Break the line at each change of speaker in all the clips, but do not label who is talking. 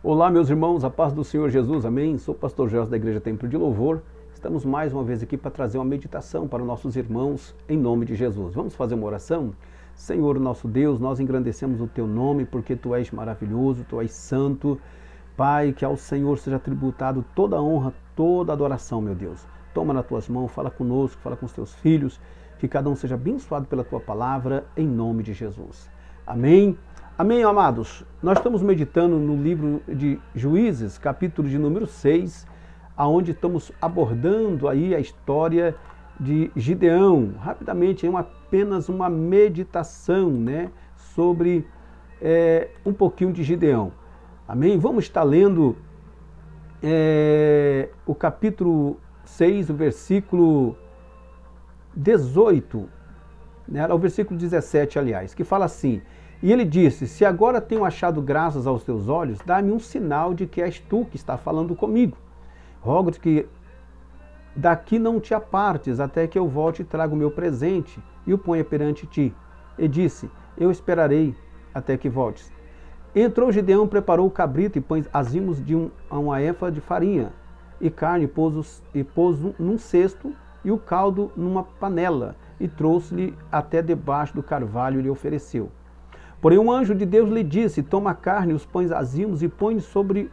Olá, meus irmãos, a paz do Senhor Jesus, amém? Sou o pastor Jorge da Igreja Templo de Louvor. Estamos mais uma vez aqui para trazer uma meditação para nossos irmãos, em nome de Jesus. Vamos fazer uma oração? Senhor, nosso Deus, nós engrandecemos o Teu nome porque Tu és maravilhoso, Tu és santo. Pai, que ao Senhor seja tributado toda a honra, toda a adoração, meu Deus. Toma nas Tuas mãos, fala conosco, fala com os Teus filhos, que cada um seja abençoado pela Tua palavra, em nome de Jesus. Amém? Amém, amados? Nós estamos meditando no livro de Juízes, capítulo de número 6, aonde estamos abordando aí a história de Gideão. Rapidamente, é apenas uma meditação, né, sobre um pouquinho de Gideão. Amém? Vamos estar lendo o capítulo 6, o versículo 18, né, o versículo 17, aliás, que fala assim: e ele disse, se agora tenho achado graças aos teus olhos, dá-me um sinal de que és tu que está falando comigo. Rogo-te que daqui não te apartes, até que eu volte e traga o meu presente e o ponha perante ti. E disse, eu esperarei até que voltes. Entrou Gideão, preparou o cabrito e pôs azimos de uma efa de farinha e carne, e pôs num cesto e o caldo numa panela, e trouxe-lhe até debaixo do carvalho e lhe ofereceu. Porém um anjo de Deus lhe disse, toma a carne, os pães azimos e põe sobre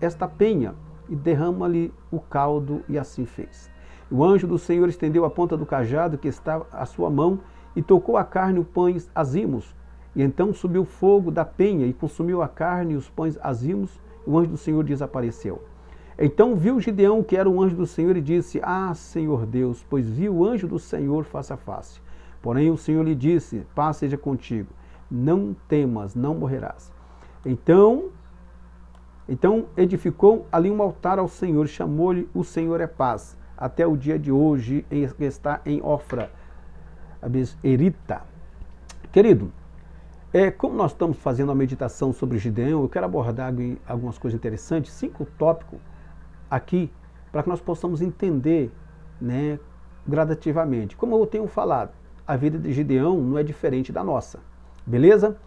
esta penha, e derrama-lhe o caldo, e assim fez. O anjo do Senhor estendeu a ponta do cajado que estava à sua mão, e tocou a carne e os pães azimos. E então subiu fogo da penha, e consumiu a carne e os pães azimos, e o anjo do Senhor desapareceu. Então viu Gideão que era o anjo do Senhor, e disse, ah, Senhor Deus, pois viu o anjo do Senhor face a face. Porém o Senhor lhe disse, paz seja contigo. Não temas, não morrerás. Então edificou ali um altar ao Senhor, chamou-lhe o Senhor é paz, até o dia de hoje está em Ofra, Erita. Querido, como nós estamos fazendo a meditação sobre Gideão, eu quero abordar algumas coisas interessantes, 5 tópicos aqui, para que nós possamos entender, né, gradativamente. Como eu tenho falado, a vida de Gideão não é diferente da nossa. Beleza?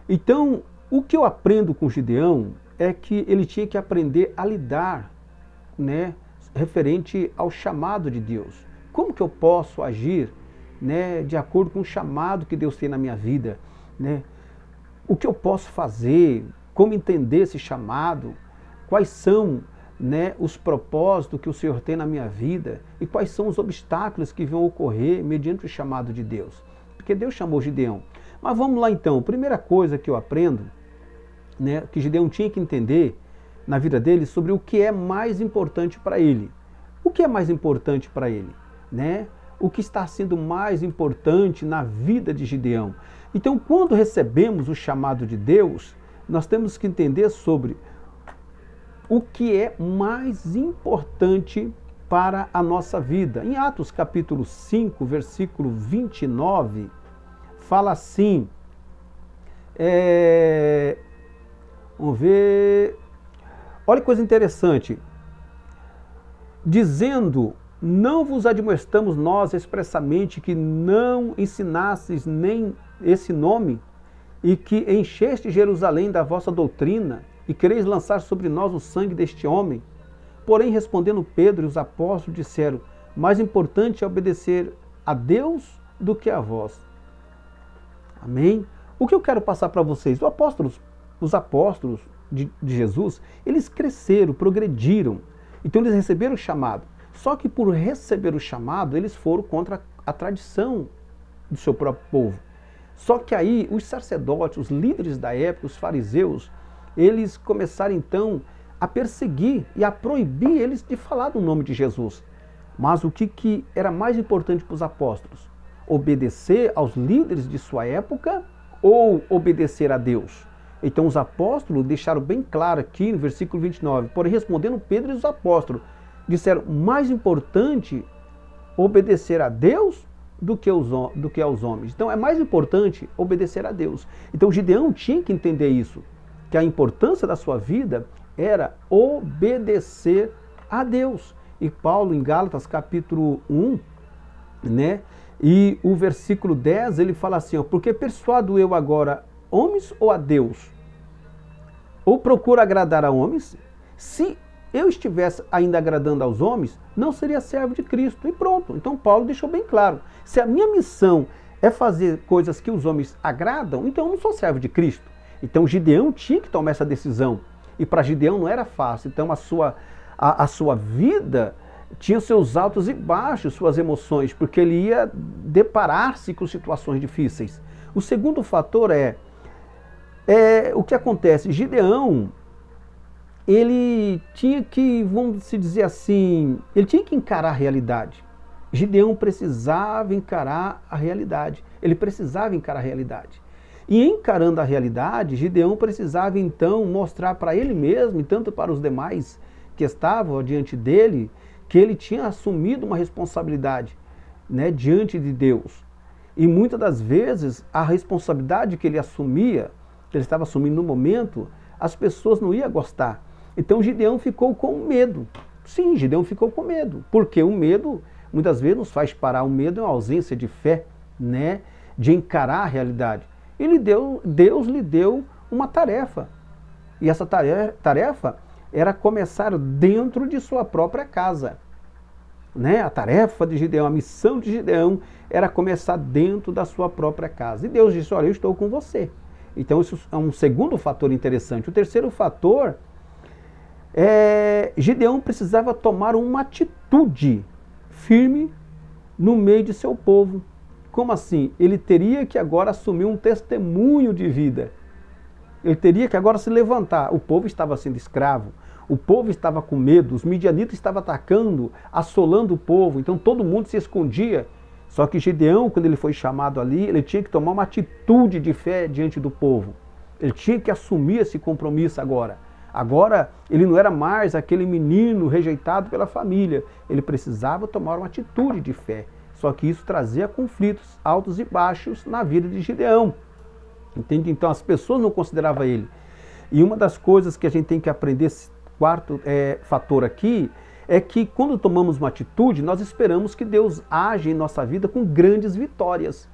Então, o que eu aprendo com Gideão é que ele tinha que aprender a lidar, né, referente ao chamado de Deus. Como que eu posso agir, né, de acordo com o chamado que Deus tem na minha vida, né? O que eu posso fazer, como entender esse chamado, quais são, né, os propósitos que o Senhor tem na minha vida e quais são os obstáculos que vão ocorrer mediante o chamado de Deus. Porque Deus chamou Gideão. Mas vamos lá então, primeira coisa que eu aprendo, né, que Gideão tinha que entender na vida dele sobre o que é mais importante para ele. O que é mais importante para ele? Né? O que está sendo mais importante na vida de Gideão? Então, quando recebemos o chamado de Deus, nós temos que entender sobre o que é mais importante para a nossa vida. Em Atos capítulo 5, versículo 29, fala assim, vamos ver, olha que coisa interessante, dizendo, não vos admoestamos nós expressamente que não ensinastes nem esse nome, e que encheste Jerusalém da vossa doutrina, e quereis lançar sobre nós o sangue deste homem. Porém, respondendo Pedro e os apóstolos, disseram, mais importante é obedecer a Deus do que a vós. Amém? O que eu quero passar para vocês? Os apóstolos de Jesus, eles cresceram, progrediram. Então eles receberam o chamado. Só que por receber o chamado, eles foram contra a tradição do seu próprio povo. Só que aí os sacerdotes, os líderes da época, os fariseus, eles começaram então a perseguir e a proibir eles de falar do nome de Jesus. Mas o que era mais importante para os apóstolos? Obedecer aos líderes de sua época ou obedecer a Deus? Então os apóstolos deixaram bem claro aqui no versículo 29, porém respondendo Pedro e os apóstolos, disseram, mais importante obedecer a Deus do que aos homens. Então é mais importante obedecer a Deus. Então Gideão tinha que entender isso, que a importância da sua vida era obedecer a Deus. E Paulo em Gálatas capítulo 1, né, e o versículo 10, ele fala assim, ó, porque persuado eu agora homens ou a Deus? ou procuro agradar a homens. Se eu estivesse ainda agradando aos homens, não seria servo de Cristo. E pronto. Então Paulo deixou bem claro. Se a minha missão é fazer coisas que os homens agradam, então eu não sou servo de Cristo. Então Gideão tinha que tomar essa decisão. E para Gideão não era fácil. Então a sua vida tinha seus altos e baixos, suas emoções, porque ele ia deparar-se com situações difíceis. O segundo fator é o que acontece. Gideão, ele tinha que, vamos se dizer assim, ele tinha que encarar a realidade. Gideão precisava encarar a realidade. Ele precisava encarar a realidade. E encarando a realidade, Gideão precisava então mostrar para ele mesmo, e tanto para os demais que estavam diante dele, que ele tinha assumido uma responsabilidade, né, diante de Deus. E muitas das vezes a responsabilidade que ele assumia, que ele estava assumindo no momento, as pessoas não iam gostar. Então Gideão ficou com medo. Sim, Gideão ficou com medo, porque o medo muitas vezes nos faz parar. O medo é uma ausência de fé, né, de encarar a realidade. E Deus lhe deu uma tarefa. E essa tarefa era começar dentro de sua própria casa. Né? A tarefa de Gideão, a missão de Gideão era começar dentro da sua própria casa. E Deus disse, olha, eu estou com você. Então isso é um segundo fator interessante. O terceiro fator Gideão precisava tomar uma atitude firme no meio de seu povo. Como assim? Ele teria que agora assumir um testemunho de vida. Ele teria que agora se levantar. O povo estava sendo escravo. O povo estava com medo. Os midianitas estavam atacando, assolando o povo. Então todo mundo se escondia. Só que Gideão, quando ele foi chamado ali, ele tinha que tomar uma atitude de fé diante do povo. Ele tinha que assumir esse compromisso agora. Agora ele não era mais aquele menino rejeitado pela família. Ele precisava tomar uma atitude de fé. Só que isso trazia conflitos altos e baixos na vida de Gideão. Entende? Então as pessoas não consideravam ele. E uma das coisas que a gente tem que aprender, esse quarto fator aqui, é que quando tomamos uma atitude, nós esperamos que Deus age em nossa vida com grandes vitórias.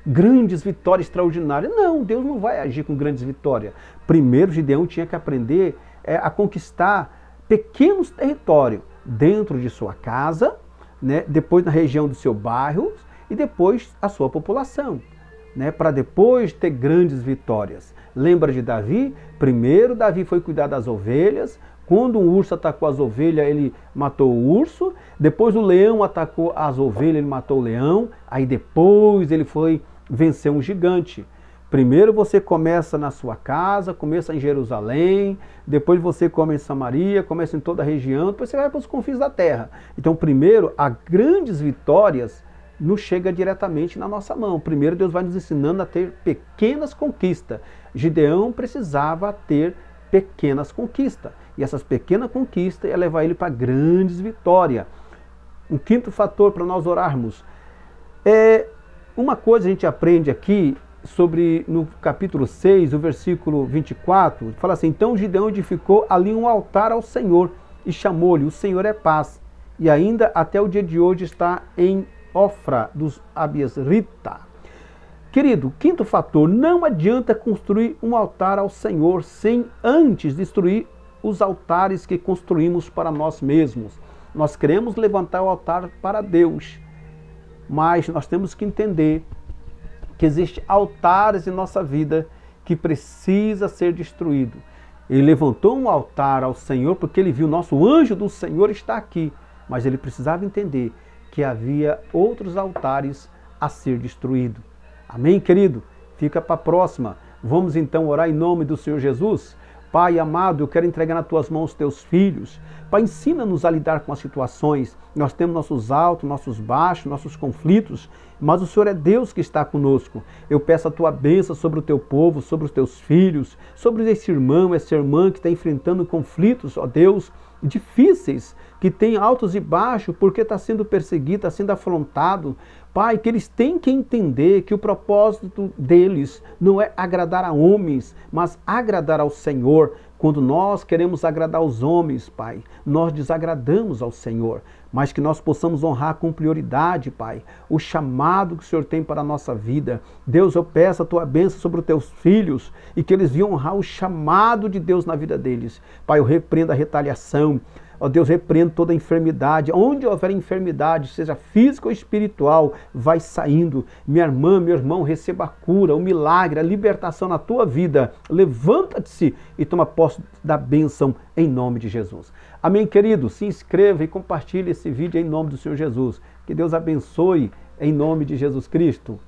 Grandes vitórias extraordinárias. Não, Deus não vai agir com grandes vitórias. Primeiro, Gideão tinha que aprender a conquistar pequenos territórios dentro de sua casa, né, depois na região do seu bairro e depois a sua população, né, para depois ter grandes vitórias. Lembra de Davi? Primeiro Davi foi cuidar das ovelhas. Quando um urso atacou as ovelhas, ele matou o urso. Depois o leão atacou as ovelhas, ele matou o leão. Aí depois ele foi vencer um gigante. Primeiro você começa na sua casa, começa em Jerusalém, depois você começa em Samaria, começa em toda a região, depois você vai para os confins da terra. Então primeiro, as grandes vitórias não chegam diretamente na nossa mão. Primeiro Deus vai nos ensinando a ter pequenas conquistas. Gideão precisava ter pequenas conquistas. E essas pequenas conquistas iam levar ele para grandes vitórias. Um quinto fator para nós orarmos. Uma coisa a gente aprende aqui, no capítulo 6, o versículo 24, fala assim, então Gideão edificou ali um altar ao Senhor e chamou-lhe, o Senhor é paz. E ainda até o dia de hoje está em Ofra dos Abiesrita. Querido, quinto fator, não adianta construir um altar ao Senhor sem antes destruir os altares que construímos para nós mesmos. Nós queremos levantar o altar para Deus, mas nós temos que entender que existem altares em nossa vida que precisa ser destruído. Ele levantou um altar ao Senhor porque ele viu o nosso anjo do Senhor está aqui, mas ele precisava entender que havia outros altares a ser destruídos. Amém, querido? Fica para a próxima. Vamos então orar em nome do Senhor Jesus. Pai amado, eu quero entregar nas tuas mãos teus filhos. Pai, ensina-nos a lidar com as situações. Nós temos nossos altos, nossos baixos, nossos conflitos, mas o Senhor é Deus que está conosco. Eu peço a tua bênção sobre o teu povo, sobre os teus filhos, sobre esse irmão, essa irmã que está enfrentando conflitos, ó Deus, difíceis, que tem altos e baixos, porque está sendo perseguido, está sendo afrontado, Pai, que eles têm que entender que o propósito deles não é agradar a homens, mas agradar ao Senhor. Quando nós queremos agradar aos homens, Pai, nós desagradamos ao Senhor. Mas que nós possamos honrar com prioridade, Pai, o chamado que o Senhor tem para a nossa vida. Deus, eu peço a Tua bênção sobre os Teus filhos e que eles venham honrar o chamado de Deus na vida deles. Pai, eu repreendo a retaliação. Ó Deus, repreendo toda enfermidade. Onde houver enfermidade, seja física ou espiritual, vai saindo. Minha irmã, meu irmão, receba a cura, o milagre, a libertação na tua vida. Levanta-te e toma posse da bênção em nome de Jesus. Amém, querido? Se inscreva e compartilhe esse vídeo em nome do Senhor Jesus. Que Deus abençoe em nome de Jesus Cristo.